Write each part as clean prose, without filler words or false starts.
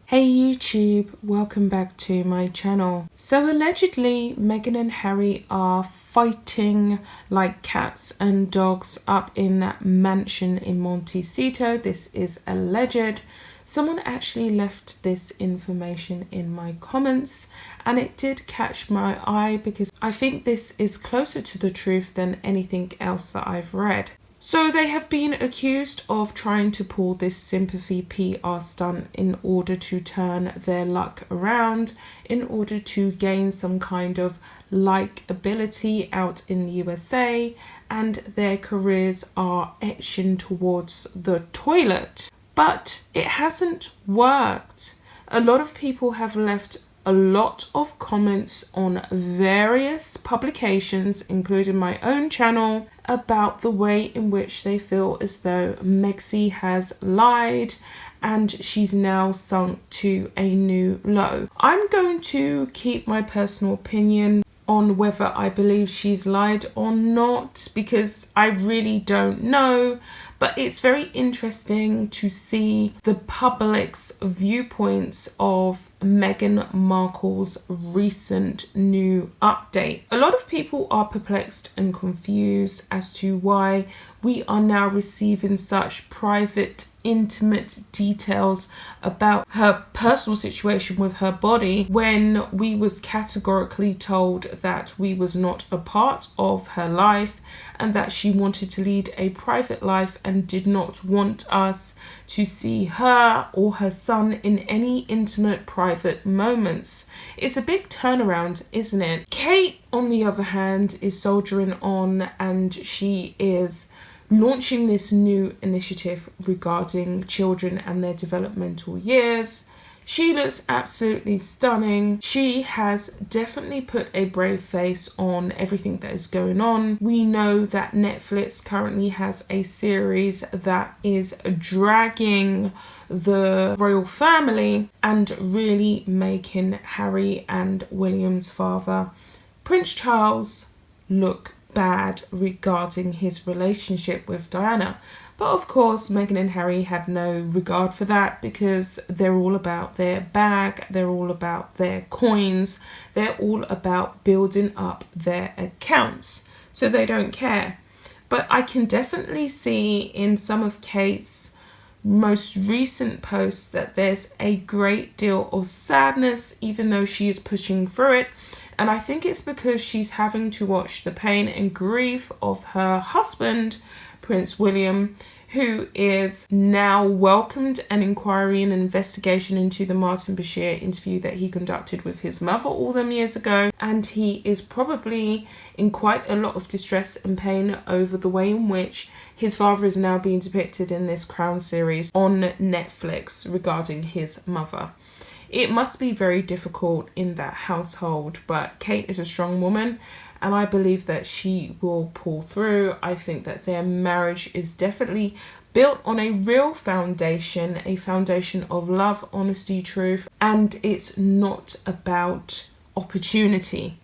Hey YouTube, welcome back to my channel. So allegedly, Meghan and Harry are fighting like cats and dogs up in that mansion in Montecito. This is alleged. Someone actually left this information in my comments and it did catch my eye because I think this is closer to the truth than anything else that I've read. So they have been accused of trying to pull this sympathy PR stunt in order to turn their luck around, in order to gain some kind of likability out in the USA, and their careers are etching towards the toilet. But it hasn't worked. A lot of people have left a lot of comments on various publications, including my own channel, about the way in which they feel as though Megxie has lied and she's now sunk to a new low. I'm going to keep my personal opinion on whether I believe she's lied or not because I really don't know. But it's very interesting to see the public's viewpoints of Meghan Markle's recent new update. A lot of people are perplexed and confused as to why we are now receiving such private, intimate details about her personal situation with her body when we was categorically told that we was not a part of her life and that she wanted to lead a private life and did not want us to see her or her son in any intimate private moments. It's a big turnaround, isn't it? Kate, on the other hand, is soldiering on and she is launching this new initiative regarding children and their developmental years. She looks absolutely stunning. She has definitely put a brave face on everything that is going on. We know that Netflix currently has a series that is dragging the royal family and really making Harry and William's father, Prince Charles, look bad regarding his relationship with Diana. But of course, Meghan and Harry had no regard for that because they're all about their bag, they're all about their coins, they're all about building up their accounts. So they don't care. But I can definitely see in some of Kate's most recent posts that there's a great deal of sadness, even though she is pushing through it. And I think it's because she's having to watch the pain and grief of her husband, Prince William, who is now welcomed an inquiry and an investigation into the Martin Bashir interview that he conducted with his mother all them years ago. And he is probably in quite a lot of distress and pain over the way in which his father is now being depicted in this Crown series on Netflix regarding his mother. It must be very difficult in that household, but Kate is a strong woman and I believe that she will pull through. I think that their marriage is definitely built on a real foundation, a foundation of love, honesty, truth, and it's not about opportunity,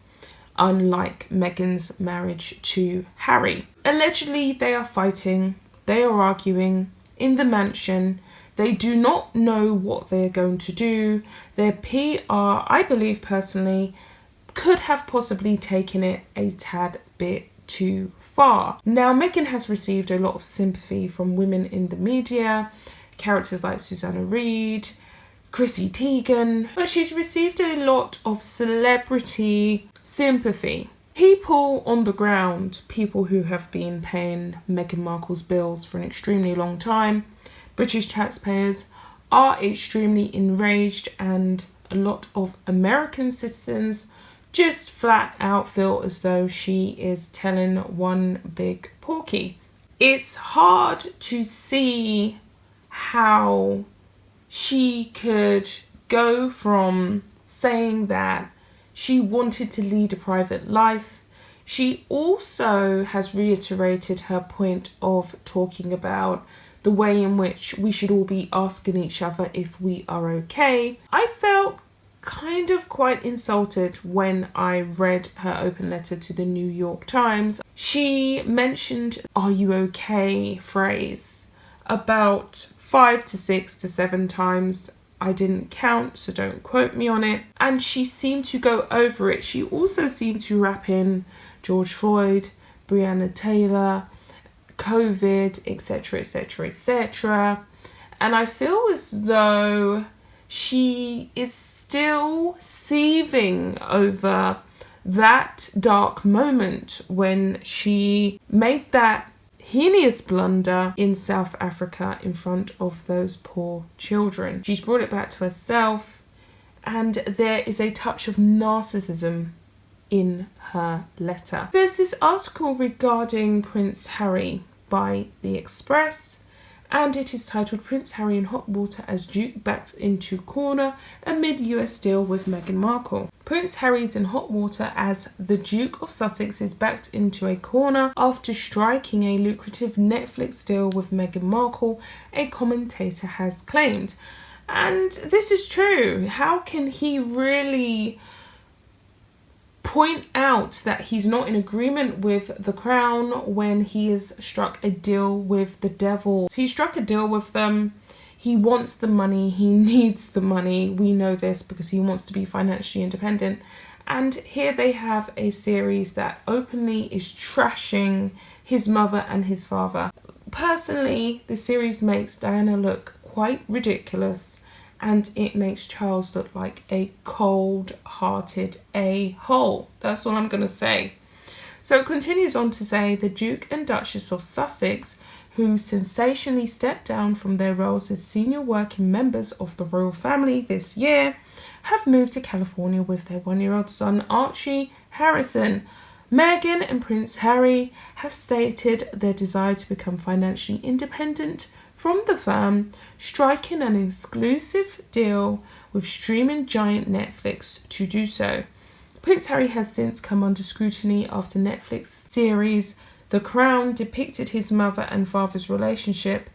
unlike Meghan's marriage to Harry. Allegedly, they are fighting, they are arguing in the mansion. They do not know what they're going to do. Their PR, I believe personally, could have possibly taken it a tad bit too far. Now, Meghan has received a lot of sympathy from women in the media, characters like Susanna Reid, Chrissy Teigen, but she's received a lot of celebrity sympathy. People on the ground, people who have been paying Meghan Markle's bills for an extremely long time, British taxpayers, are extremely enraged, and a lot of American citizens just flat out feel as though she is telling one big porky. It's hard to see how she could go from saying that she wanted to lead a private life. She also has reiterated her point of talking about the way in which we should all be asking each other if we are okay. I felt kind of quite insulted when I read her open letter to the New York Times. She mentioned "are you okay" phrase about 5 to 6 to 7 times. I didn't count, so don't quote me on it. And she seemed to go over it. She also seemed to wrap in George Floyd, Breonna Taylor, COVID, etc., etc., etc. And I feel as though she is still seething over that dark moment when she made that heinous blunder in South Africa in front of those poor children. She's brought it back to herself, and there is a touch of narcissism in her letter. There's this article regarding Prince Harry by The Express, and it is titled Prince Harry in Hot Water as Duke Backs into Corner Amid US Deal with Meghan Markle. Prince Harry is in hot water as the Duke of Sussex is backed into a corner after striking a lucrative Netflix deal with Meghan Markle, a commentator has claimed. And this is true. How can he really point out that he's not in agreement with the crown when he has struck a deal with the devil? He struck a deal with them. He wants the money. He needs the money. We know this because he wants to be financially independent. And here they have a series that openly is trashing his mother and his father. Personally, the series makes Diana look quite ridiculous, and it makes Charles look like a cold-hearted a-hole. That's all I'm going to say. So it continues on to say the Duke and Duchess of Sussex, who sensationally stepped down from their roles as senior working members of the royal family this year, have moved to California with their 1-year-old son Archie Harrison. Meghan and Prince Harry have stated their desire to become financially independent from the firm, striking an exclusive deal with streaming giant Netflix to do so. Prince Harry has since come under scrutiny after Netflix series The Crown depicted his mother and father's relationship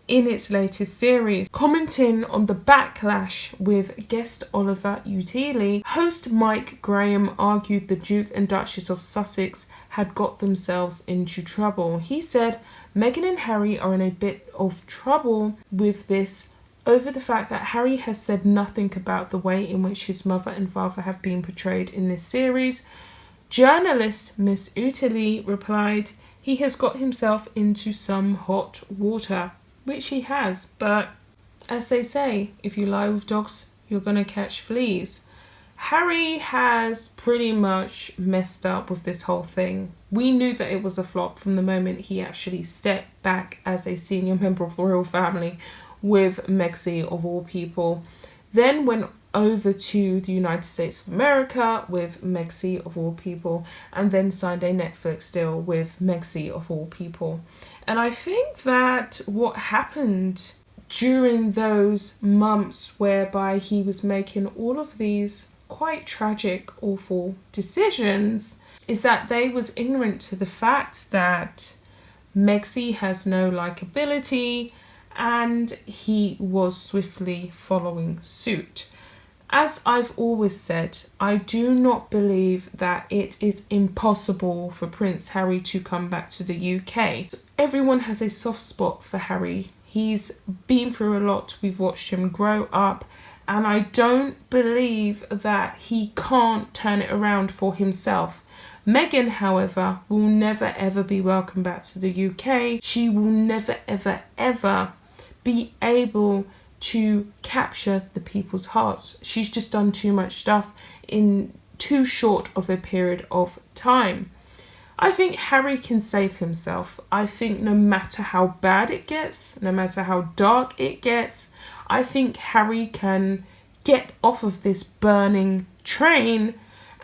in its latest series. Commenting on the backlash with guest Oliver Utili, host Mike Graham argued the Duke and Duchess of Sussex had got themselves into trouble. He said Meghan and Harry are in a bit of trouble with this over the fact that Harry has said nothing about the way in which his mother and father have been portrayed in this series. Journalist Miss Utili replied, he has got himself into some hot water, which he has, but as they say, if you lie with dogs, you're going to catch fleas. Harry has pretty much messed up with this whole thing. We knew that it was a flop from the moment he actually stepped back as a senior member of the royal family with Megxie of all people. Then went over to the United States of America with Megxie of all people, and then signed a Netflix deal with Megxie of all people. And I think that what happened during those months whereby he was making all of these quite tragic, awful decisions is that they was ignorant to the fact that Megxie has no likability, and he was swiftly following suit. As I've always said, I do not believe that it is impossible for Prince Harry to come back to the UK. Everyone has a soft spot for Harry. He's been through a lot. We've watched him grow up, and I don't believe that he can't turn it around for himself. Meghan, however, will never ever be welcome back to the UK. She will never ever ever be able to capture the people's hearts. She's just done too much stuff in too short of a period of time. I think Harry can save himself. I think no matter how bad it gets, no matter how dark it gets, I think Harry can get off of this burning train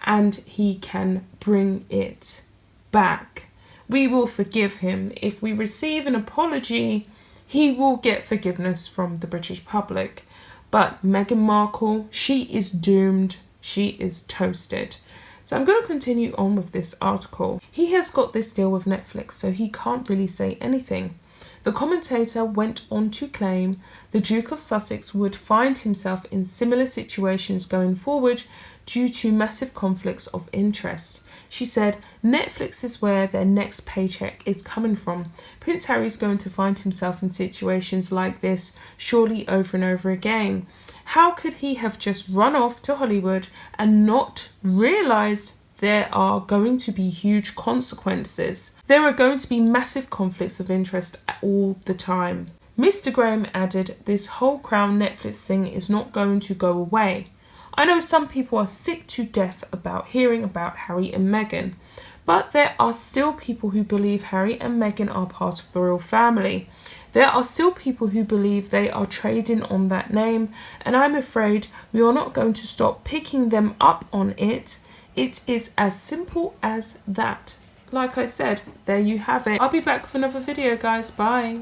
and he can bring it back. We will forgive him. If we receive an apology, he will get forgiveness from the British public. But Meghan Markle, she is doomed. She is toasted. So I'm going to continue on with this article. He has got this deal with Netflix, so he can't really say anything. The commentator went on to claim the Duke of Sussex would find himself in similar situations going forward due to massive conflicts of interest. She said, Netflix is where their next paycheck is coming from. Prince Harry is going to find himself in situations like this surely over and over again. How could he have just run off to Hollywood and not realised there are going to be huge consequences? There are going to be massive conflicts of interest all the time. Mr. Graham added, this whole Crown Netflix thing is not going to go away. I know some people are sick to death about hearing about Harry and Meghan, but there are still people who believe Harry and Meghan are part of the royal family. There are still people who believe they are trading on that name, and I'm afraid we are not going to stop picking them up on it. It is as simple as that. Like I said, there you have it. I'll be back with another video, guys. Bye.